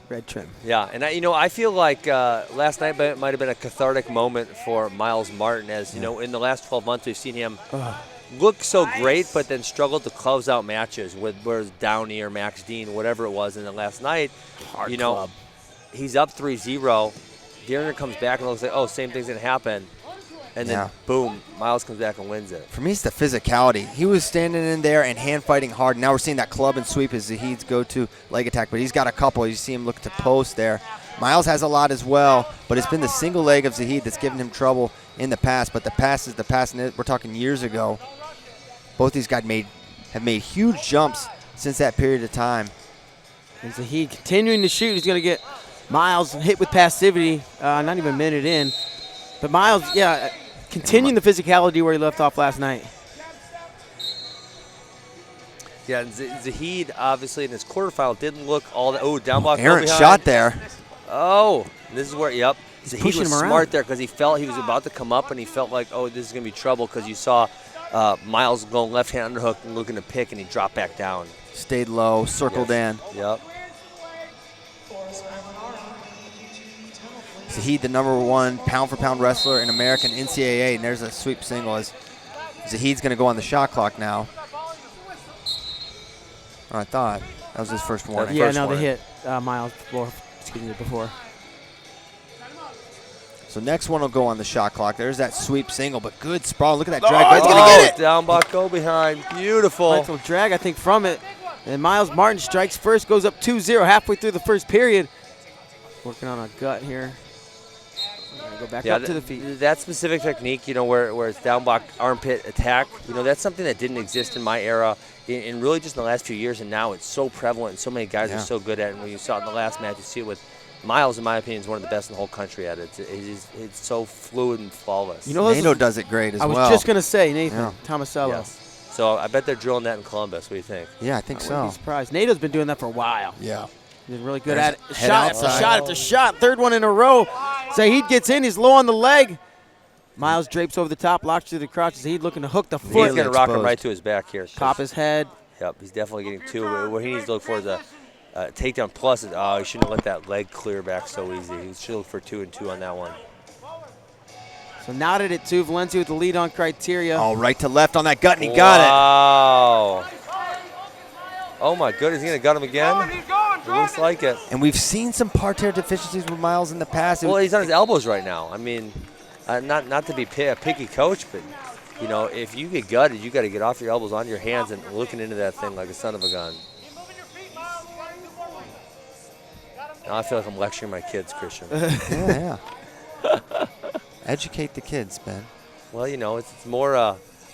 red trim. Yeah, and I feel like last night might have been a cathartic moment for Myles Martin, as in the last 12 months we've seen him look so great, but then struggle to close out matches with whereas Downey or Max Dean, whatever it was. And then last night, Club. He's up 3-0. Dearner comes back and looks like, same thing's gonna happen. And then, boom, Myles comes back and wins it. For me, it's the physicality. He was standing in there and hand-fighting hard. Now we're seeing that club and sweep as Zahid's go-to leg attack, but he's got a couple. You see him look to post there. Myles has a lot as well, but it's been the single leg of Zahid that's given him trouble in the past, but the past is the past, and we're talking years ago. Both these guys have made huge jumps since that period of time. And Zahid continuing to shoot. He's going to get Myles hit with passivity, not even a minute in. But Myles, continuing the physicality where he left off last night. Yeah, and Zahid, obviously, in his quarterfinal didn't look all that. Oh, down block. Aaron shot there. Oh, this is where, Zahid was him around. smart there because he felt he was about to come up, and he felt like, this is going to be trouble because you saw Myles going left-hand underhook and looking to pick, and he dropped back down. Stayed low, circled in. Yep. Zahid, the _1 pound-for-pound wrestler in American NCAA, and there's a sweep single as Zahid's going to go on the shot clock now. I thought that was his first warning. Yeah, no, they hit Myles before. So next one will go on the shot clock. There's that sweep single, but good sprawl. Look at that drag. He's going to get it. Down block, go behind. Beautiful. Nice little drag, I think, from it. And Myles Martin strikes first, goes up 2-0 halfway through the first period. Working on a gut here. Go back up to the feet. That specific technique, where it's down block armpit attack, that's something that didn't exist in my era, and really just in the last few years, and now it's so prevalent, and so many guys are so good at it. And when you saw it in the last match, you see it with Myles, in my opinion, is one of the best in the whole country at it. It's so fluid and flawless. Nato does it great as well. I was just going to say, Nathan Tomasello. Yes. So I bet they're drilling that in Columbus. What do you think? Yeah, I think so. I wouldn't be surprised. Nato's been doing that for a while. Yeah. He's been really good at it. Shot after shot. Third one in a row. Zahid gets in. He's low on the leg. Myles drapes over the top, locks through the crotch. Zahid looking to hook the foot. He's going to rock him right to his back here. Pop his head. Yep, he's definitely getting two. What he needs to look for is a takedown plus. He shouldn't let that leg clear back so easy. He should look for 2 and 2 on that one. So knotted at 2. Valencia with the lead on criteria. Oh, right to left on that gut, and he got it. Wow. Oh, my goodness. He's going to gut him again? It looks like it. And we've seen some parterre deficiencies with Myles in the past. Well, he's on his elbows right now. I mean, not to be a picky coach, but, if you get gutted, you got to get off your elbows, on your hands, and looking into that thing like a son of a gun. Now I feel like I'm lecturing my kids, Christian. Yeah. Educate the kids, Ben. Well, it's more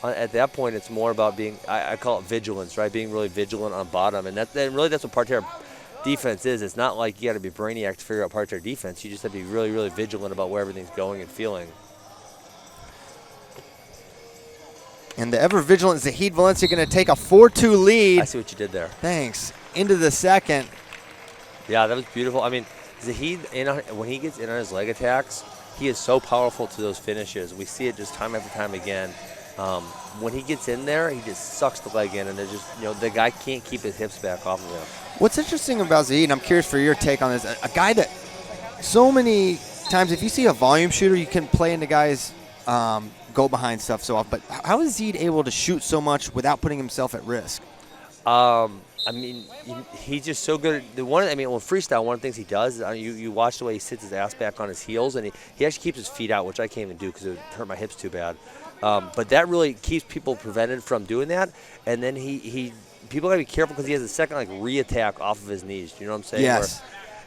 at that point, it's more about being, I call it vigilance, right? Being really vigilant on bottom. And really that's what parterre defense is. It's not like you got to be brainiac to figure out parterre defense. You just have to be really, really vigilant about where everything's going and feeling. And the ever-vigilant Zahid Valencia going to take a 4-2 lead. I see what you did there. Thanks. Into the second. Yeah, that was beautiful. I mean, Zahid, when he gets in on his leg attacks, he is so powerful to those finishes. We see it just time after time again. When he gets in there, he just sucks the leg in, and they're just, the guy can't keep his hips back off of him. What's interesting about Zahid, and I'm curious for your take on this, a guy that so many times, if you see a volume shooter, you can play into guys' go behind stuff so often. But how is Zahid able to shoot so much without putting himself at risk? I mean, he's just so good. Freestyle, one of the things he does is you watch the way he sits his ass back on his heels, and he actually keeps his feet out, which I can't even do because it would hurt my hips too bad. But that really keeps people prevented from doing that. And then people got to be careful because he has a second re-attack off of his knees. Do you know what I'm saying? Yes.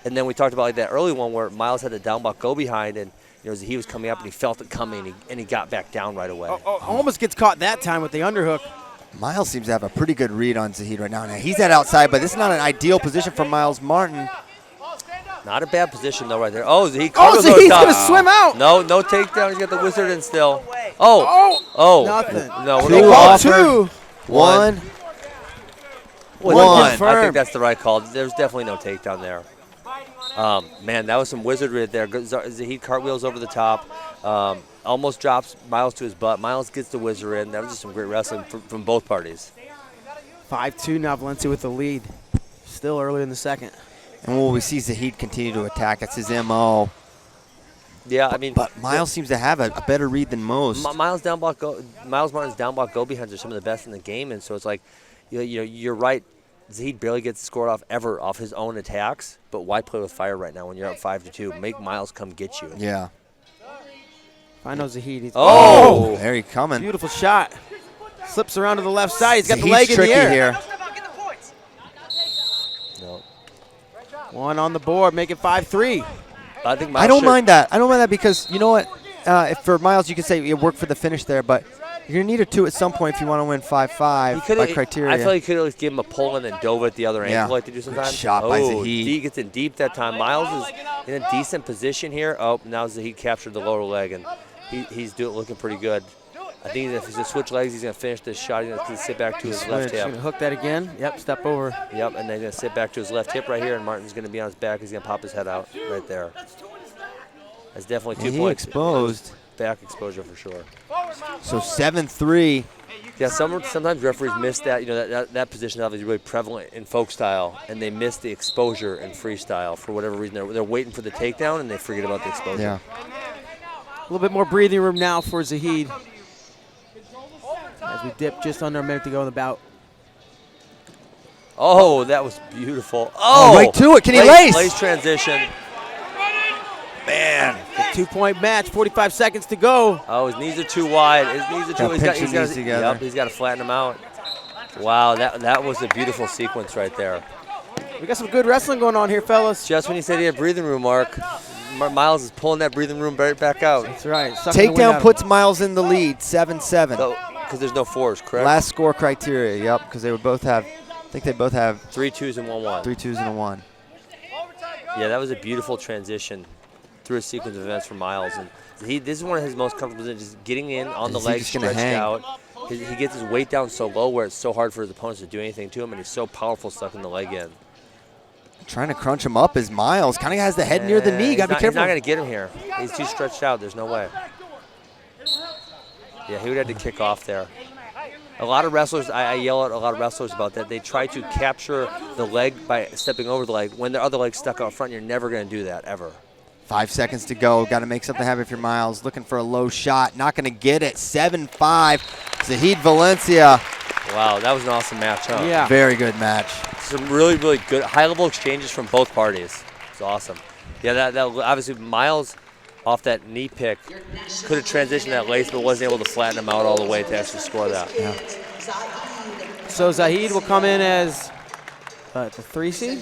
And then we talked about that early one where Myles had the down block go behind, and he was coming up and he felt it coming, and he got back down right away. Almost gets caught that time with the underhook. Myles seems to have a pretty good read on Zahid right now. Now he's at outside, but this is not an ideal position for Myles Martin. Not a bad position, though, right there. Zahid's going to swim out. No takedown. He's got the wizard in still. Nothing. No, we're Two offered. 1. I think that's the right call. There's definitely no takedown there. Man, that was some wizardry there. Zahid cartwheels over the top. Almost drops Myles to his butt. Myles gets the wizard in. That was just some great wrestling from both parties. 5-2 now, Valencia with the lead. Still early in the second. And will we see Zahid continue to attack? That's his MO. Yeah, I mean. But Myles seems to have a better read than most. Myles Martin's down block go behinds are some of the best in the game, and so it's like, you're right. Zahid barely gets scored off ever off his own attacks, but why play with fire right now when you're up 5-2? Make Myles come get you. Yeah. I know Zahid. Oh, there he coming. Beautiful shot. Slips around to the left side. He's got the Zahid's leg in the air. here. No. One on the board, make it 5-3. I think Myles I don't mind that. I don't mind that because you know what? If for Myles, you could say you work for the finish there, but you're gonna need a 2 at some point if you want to win 5-5 by criteria. I feel like he could at least give him a pull and then dove at the other ankle like they do sometimes. Good shot by Zahid. He gets in deep that time. Myles is in a decent position here. Oh, now Zahid captured the lower leg, and he's looking pretty good. I think if he's going to switch legs, he's going to finish this shot. He's going to sit back to his left hip. He's going to hook that again. Yep, step over. Yep, and then he's going to sit back to his left hip right here, and Martin's going to be on his back. He's going to pop his head out right there. That's definitely 2 points. Exposed. Back exposure for sure. So 7-3. Yeah, sometimes referees miss that. That position obviously is really prevalent in folk style, and they miss the exposure in freestyle for whatever reason. They're waiting for the takedown, and they forget about the exposure. Yeah. A little bit more breathing room now for Zahid. As we dip just under a minute to go in the bout. Oh, that was beautiful. Oh, right to it. Can he lace? Lace transition. Man. The 2-point match, 45 seconds to go. Oh, his knees are too wide. His knees are too wide. He's got to flatten them out. Wow, that was a beautiful sequence right there. We got some good wrestling going on here, fellas. Just when you said he had breathing room, Myles is pulling that breathing room right back out. That's right. Takedown puts Myles in the lead, 7-7. Because there's no fours, correct? Last score criteria, yep, because they would both have, I think they both have 3 2s and 1 1. 3 2s and a 1. Yeah, that was a beautiful transition through a sequence of events for Myles. And this is one of his most comfortable positions, just getting in on the leg, stretched out. He gets his weight down so low where it's so hard for his opponents to do anything to him, and he's so powerful sucking the leg in. Trying to crunch him up is Myles. Kind of has the head near the knee. Got to be careful. He's not going to get him here. He's too stretched out. There's no way. Yeah, he would have to kick off there. A lot of wrestlers, I yell at a lot of wrestlers about that. They try to capture the leg by stepping over the leg. When their other leg's stuck out front, you're never going to do that, ever. 5 seconds to go. Got to make something happen if you're Myles. Looking for a low shot. Not going to get it. 7-5. Zahid Valencia. Wow, that was an awesome match, huh? Yeah. Very good match. Some really, really good high-level exchanges from both parties. It's awesome. Yeah, that obviously Myles off that knee pick could have transitioned that lace, but wasn't able to flatten him out all the way to actually score that. Yeah. So Zahid will come in as the 3 seed.